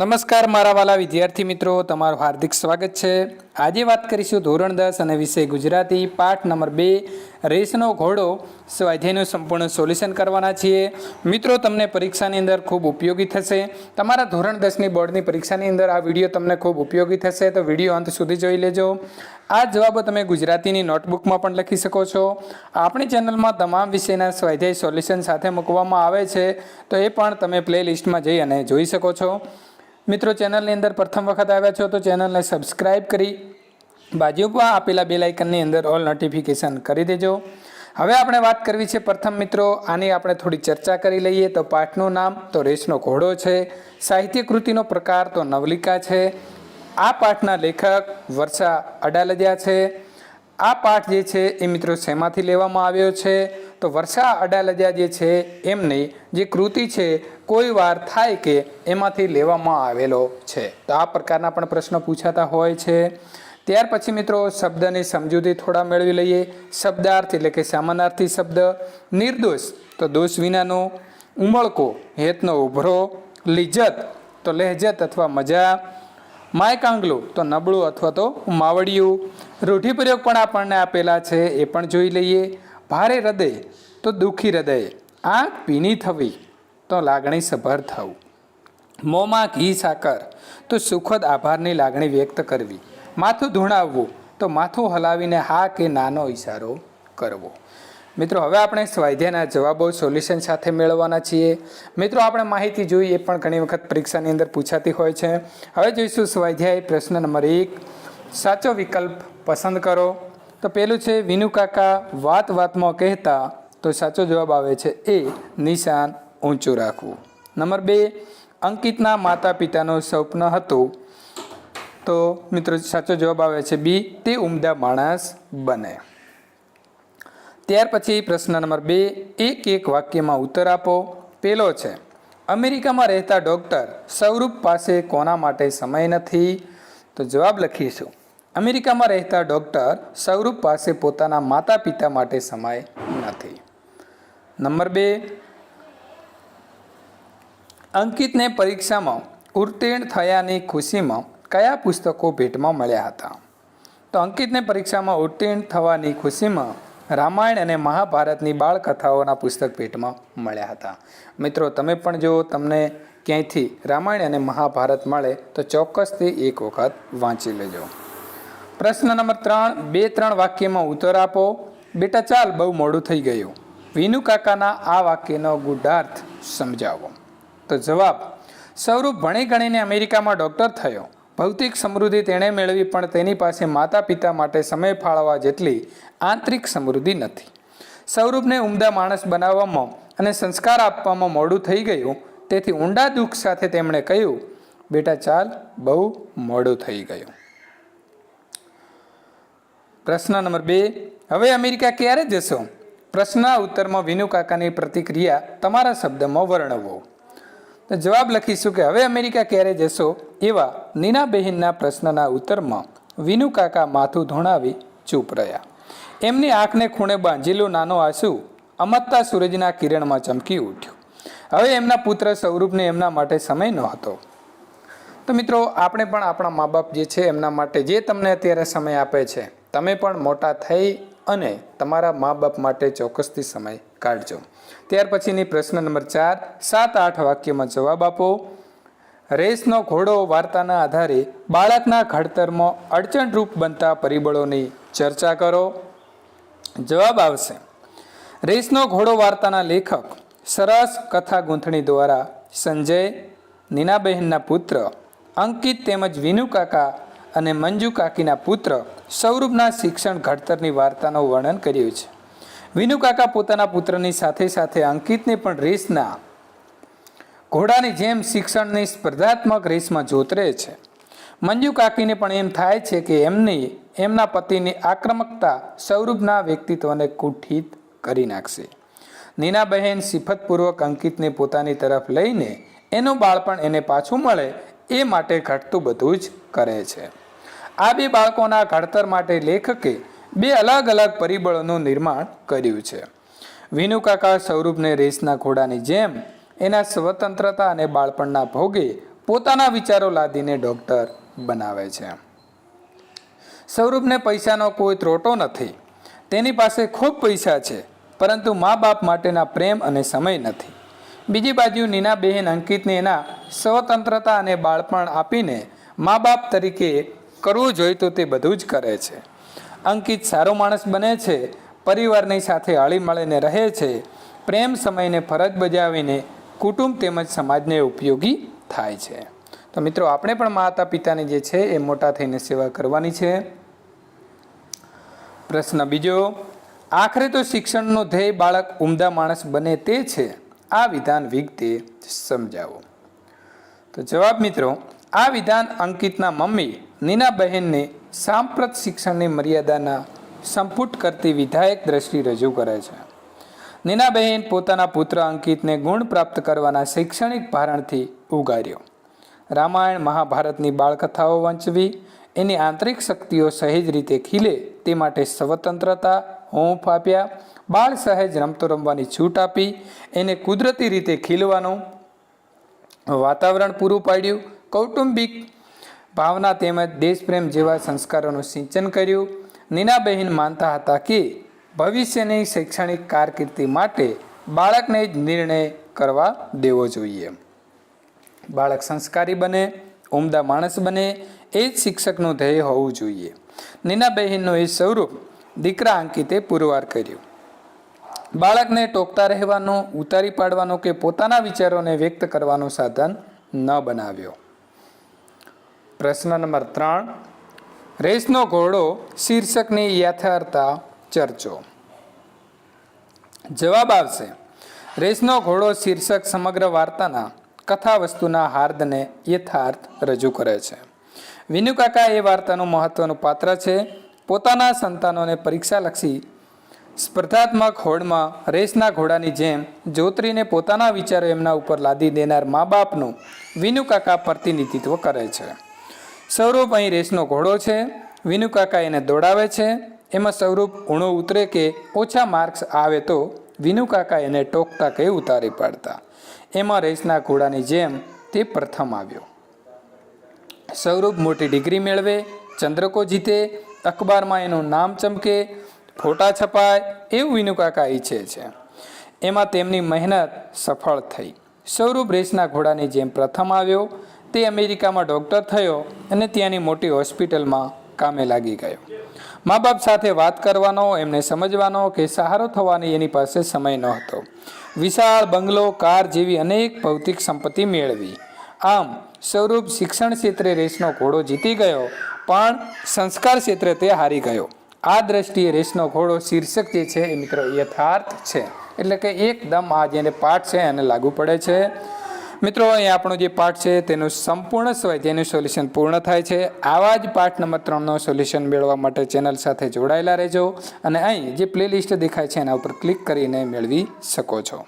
નમસ્કાર મારા વાલા વિદ્યાર્થી મિત્રો, તમારું હાર્દિક સ્વાગત છે। આજે વાત કરીશું ધોરણ 10 અને વિષય ગુજરાતી પાઠ નંબર 2 રેસનો ઘોડો સ્વાધ્યાયનું સંપૂર્ણ સોલ્યુશન કરવાના છીએ। મિત્રો, તમને પરીક્ષાની અંદર ખૂબ ઉપયોગી થશે। તમારા ધોરણ 10ની બોર્ડની પરીક્ષાની અંદર આ વિડીયો તમને ખૂબ ઉપયોગી થશે, તો વિડીયો અંત સુધી જોઈ લેજો। આ જવાબો તમે ગુજરાતીની નોટબુકમાં પણ લખી શકો છો। આપણી ચેનલમાં તમામ વિષયના સ્વાધ્યાય સોલ્યુશન સાથે મૂકવામાં આવે છે, તો એ પણ તમે પ્લેલિસ્ટમાં જઈ અને જોઈ શકો છો। મિત્રો, ચેનલની અંદર પ્રથમ વખત આવ્યા છો તો ચેનલને સબસ્ક્રાઇબ કરી બાજુમાં આપેલા બેલ આઇકનની અંદર ઓલ નોટિફિકેશન કરી દેજો। હવે આપણે વાત કરવી છે પ્રથમ મિત્રો, આની આપણે થોડી ચર્ચા કરી લઈએ। તો પાઠનું નામ તો રેસનો ઘોડો છે। સાહિત્ય કૃતિનો પ્રકાર તો નવલિકા છે। આ પાઠના લેખક વર્ષા અડાલજા છે। આ પાઠ જે છે એ મિત્રો શેમાંથી લેવામાં આવ્યો છે? તો વર્ષા અડાલજા જે છે એમની જે કૃતિ છે કોઈ વાર થાય કે એમાંથી લેવામાં આવેલો છે। તો આ પ્રકારના પણ પ્રશ્નો પૂછાતા હોય છે। ત્યાર પછી મિત્રો શબ્દની સમજૂતી થોડા મેળવી લઈએ। શબ્દાર્થ એટલે કે સામાનાર્થી શબ્દ। નિર્દોષ તો દોષ વિનાનો। ઉમળકો હેતનો ઉભરો। લિજ્જત તો લહેજત અથવા મજા। માયકાંગલું તો નબળું અથવા તો માવડિયું। રૂઢિપ્રયોગ પણ આપણને આપેલા છે, એ પણ જોઈ લઈએ। ભારે હૃદય તો દુઃખી હૃદય। આંખ ભીની થવી તો લાગણી સભર થવું। મોંમાં ઘી સાકર તો સુખદ આભારની લાગણી વ્યક્ત કરવી। માથું ધૂણાવવું તો માથું હલાવીને હા કે નાનો ઈશારો કરવો। મિત્રો, હવે આપણે સ્વાધ્યાયના જવાબો સોલ્યુશન સાથે મેળવવાના છીએ। મિત્રો, આપણે માહિતી જોઈ, એ પણ ઘણી વખત પરીક્ષાની અંદર પૂછાતી હોય છે। હવે જોઈશું સ્વાધ્યાય પ્રશ્ન નંબર 1, સાચો વિકલ્પ પસંદ કરો। તો પહેલું છે વિનુ કાકા વાત વાતમાં કહેતા, તો સાચો જવાબ આવે છે એ નિશાન ઊંચું રાખવું। નંબર 2, અંકિતના માતા પિતાનું સ્વપ્ન હતું, તો મિત્રો સાચો જવાબ આવે છે બી, તે ઉમદા માણસ બને। ત્યાર પછી પ્રશ્ન નંબર 2, એક વાક્યમાં ઉત્તર આપો। પહેલો છે અમેરિકામાં રહેતા ડૉક્ટર સૌરભ પાસે કોના માટે સમય નથી? તો જવાબ લખીશું અમેરિકામાં રહેતા ડૉક્ટર સૌરભ પાસે પોતાના માતા પિતા માટે સમય નથી। નંબર 2, અંકિતને પરીક્ષામાં ઉત્તીર્ણ થયાની ખુશીમાં કયા પુસ્તકો ભેટમાં મળ્યા હતા? તો અંકિતને પરીક્ષામાં ઉત્તીર્ણ થવાની ખુશીમાં રામાયણ અને મહાભારતની બાળકથાઓના પુસ્તક ભેટમાં મળ્યા હતા। મિત્રો, તમે પણ જો તમને ક્યાંયથી રામાયણ અને મહાભારત મળે તો ચોક્કસથી એક વખત વાંચી લેજો। પ્રશ્ન નંબર 3, 2-3 વાક્યમાં ઉત્તર આપો। બેટા ચાલ, બહુ મોડું થઈ ગયું। વિનુ કાકાના આ વાક્યનો ગૂઢાર્થ સમજાવો। તો જવાબ, સૌરભ ભણી ગણીને અમેરિકામાં ડૉક્ટર થયો। ભૌતિક સમૃદ્ધિ તેણે મેળવી, પણ તેની પાસે માતા પિતા માટે સમય ફાળવવા જેટલી આંતરિક સમૃદ્ધિ નથી। સૌરભને ઉમદા માણસ બનાવવામાં અને સંસ્કાર આપવામાં મોડું થઈ ગયું, તેથી ઊંડા દુઃખ સાથે તેમણે કહ્યું, બેટા ચાલ, બહુ મોડું થઈ ગયું। પ્રશ્ન નંબર 2, હવે અમેરિકા ક્યારે જશો? પ્રશ્નના ઉત્તરમાં વિનુ કાકાની પ્રતિક્રિયા તમારા શબ્દમાં વર્ણવો। તો જવાબ લખીશું કે હવે અમેરિકા ક્યારે જશો એવા નીનાબહેનના પ્રશ્નના ઉત્તરમાં વિનુ કાકા માથું ધોણાવી ચૂપ રહ્યા। એમની આંખને ખૂણે બાંધેલું નાનો આંસુ અમથતા સૂરજના કિરણમાં ચમકી ઉઠ્યું। હવે એમના પુત્ર સૌરભને એમના માટે સમય નહોતો। તો મિત્રો, આપણે પણ આપણા મા બાપ જે છે એમના માટે જે તમને અત્યારે સમય આપે છે, તમે પણ મોટા થઈ અને તમારા મા બાપ માટે ચોક્કસથી સમય કાઢજો। ત્યાર પછીની પ્રશ્ન નંબર 4, 7-8 વાક્યમાં જવાબ આપો। રેસનો ઘોડો વાર્તાના આધારે બાળકના ઘડતરમાં અડચણરૂપ બનતા પરિબળોની ચર્ચા કરો। જવાબ આવશે રેસનો ઘોડો વાર્તાના લેખક સરસ કથા ગૂંથણી દ્વારા સંજય, નીનાબહેનના પુત્ર અંકિત તેમજ વિનુ કાકા અને મંજુ કાકીના પુત્ર સૌરભના શિક્ષણ ઘડતરની વાર્તાનું વર્ણન કર્યું છે। વિનુ કાકા પોતાના પુત્રની સાથે સાથે અંકિતને પણ રેસના ઘોડાની જેમ શિક્ષણની સ્પર્ધાત્મક રેસમાં જોતરે છે। મંજુ કાકીને પણ એમ થાય છે કે એમના પતિની આક્રમકતા સૌરભના વ્યક્તિત્વને કુંઠિત કરી નાખશે। નીનાબહેન સિફતપૂર્વક અંકિતને પોતાની તરફ લઈને એનું બાળપણ એને પાછું મળે એ માટે ઘટતું બધું જ કરે છે। આ બે બાળકોના ઘડતર માટે લેખકે બે અલગ અલગ પરિબળોનું નિર્માણ કર્યું છે। વિનુ કાકા સૌરભને રેસના ઘોડાની જેમ એના સ્વતંત્રતા અને બાળપણના ભોગે પોતાના વિચારો લાદીને ડૉક્ટર બનાવે છે. સૌરભને પૈસાનો કોઈ ત્રોટો નથી. તેની પાસે ખૂબ પૈસા છે, પરંતુ મા બાપ માટેના પ્રેમ અને સમય નથી. બીજી બાજુ નીનાબહેન અંકિતને એના સ્વતંત્રતા અને બાળપણ આપીને મા બાપ તરીકે કરવું જોઈએ તો તે બધું જ કરે છે. અંકિત સારો માણસ બને છે, પરિવારની સાથે હળીમળીને રહે છે, પ્રેમ સમયને ફરજ બજાવીને કુટુંબ તેમજ સમાજને ઉપયોગી થાય છે. તો મિત્રો, આપણે પણ માતા પિતાની જે છે એ મોટા થઈને સેવા કરવાની છે. પ્રશ્ન બીજો, આખરે તો શિક્ષણનો ધ્યેય બાળક ઉમદા માણસ બને તે છે. આ વિધાન વિગતે સમજાવો. તો જવાબ મિત્રો, આ વિધાન અંકિતના મમ્મી નીનાબહેનને સાંપ્રત શિક્ષણની મર્યાદાના સંપુટ કરતી વિધાયક દ્રષ્ટિ રજૂ કરે છે. નીનાબહેન પોતાના પુત્ર અંકિતને ગુણ પ્રાપ્ત કરવાના શૈક્ષણિક ભારણથી ઉગાર્યો. રામાયણ મહાભારતની બાળકથાઓ વંચવી, એની આંતરિક શક્તિઓ સહેજ રીતે ખીલે તે માટે સ્વતંત્રતા, હોંફ આપ્યા, બાળ સહેજ રમતો રમવાની છૂટ આપી, એને કુદરતી રીતે ખીલવાનું વાતાવરણ પૂરું પાડ્યું, કૌટુંબિક ભાવના તેમજ દેશપ્રેમ જેવા સંસ્કારોનું સિંચન કર્યું. નીનાબહેન માનતા હતા કે ભવિષ્યની શૈક્ષણિક કારકિર્દી માટે બાળકને જ નિર્ણય કરવા દેવો જોઈએ. બાળક સંસ્કારી બને, ઉમદા માણસ બને, એ જ શિક્ષકનું ધ્યેય હોવું જોઈએ. નીનાબહેનનો એ સ્વરૂપ દીકરા અંકિતે પુરવાર કર્યું. બાળકને ટોકતા રહેવાનું, ઉતારી પાડવાનું કે પોતાના વિચારોને વ્યક્ત કરવાનું સાધન ન બનાવ્યો. પ્રશ્ન નંબર 3, રેસનો ઘોડો શીર્ષકની યથાર્થતા ચર્ચો. જવાબ આવશે, રેસનો ઘોડો શીર્ષક સમગ્ર વાર્તાના કથા વસ્તુના હાર્દને યથાર્થ રજૂ કરે છે. વિનુકાકા એ વાર્તાનું મહત્વનું પાત્ર છે. પોતાના સંતાનોને પરીક્ષાલક્ષી સ્પર્ધાત્મક હોડમાં રેસના ઘોડાની જેમ જોતરીને પોતાના વિચારો એમના ઉપર લાદી દેનાર મા બાપનું વિનુકાકા પ્રતિનિધિત્વ કરે છે. સૌરભ અહીં રેસનો ઘોડો છે. વિનુકાકા એને દોડાવે છે. એમાં સૌરભ ઊણો ઉતરે કે ઓછા માર્ક્સ આવે તો વિનુકાકા એને ટોકતા કે ઉતારી પાડતા. એમાં રેસના ઘોડાની જેમ તે પ્રથમ આવ્યો. સૌરભ મોટી ડિગ્રી મેળવે, ચંદ્રકો જીતે, અખબારમાં એનું નામ ચમકે, ફોટા છપાય, એવું વિનુકાકા ઈચ્છે છે. એમાં તેમની મહેનત સફળ થઈ. સૌરભ રેસના ઘોડાની જેમ પ્રથમ આવ્યો. તે અમેરિકામાં ડૉક્ટર થયો અને ત્યાંની મોટી હોસ્પિટલમાં કામે લાગી ગયો. મા બાપ સાથે વાત કરવાનો, એમને સમજવાનો કે સહારો થવાની એની પાસે સમય નહોતો. વિશાળ બંગલો, કાર જેવી અનેક ભૌતિક સંપત્તિ મેળવી. આમ સૌરભ શિક્ષણ ક્ષેત્રે રેસનો ઘોડો જીતી ગયો, પણ સંસ્કાર ક્ષેત્રે તે હારી ગયો. આ દ્રષ્ટિએ રેસનો ઘોડો શીર્ષક જે છે એ મિત્રો યથાર્થ છે. એટલે કે એકદમ આ જેને પાઠ છે એને લાગુ પડે છે. મિત્રો, અહીં આપણો જે પાઠ છે તેનું સંપૂર્ણ સ્વાધ્યાયનું સોલ્યુશન પૂર્ણ થાય છે. આવા જ પાઠ નંબર 3નો સોલ્યુશન મેળવવા માટે ચેનલ સાથે જોડાયેલા રહેજો અને અહીં જે પ્લેલિસ્ટ દેખાય છે એના ઉપર ક્લિક કરીને મેળવી શકો છો.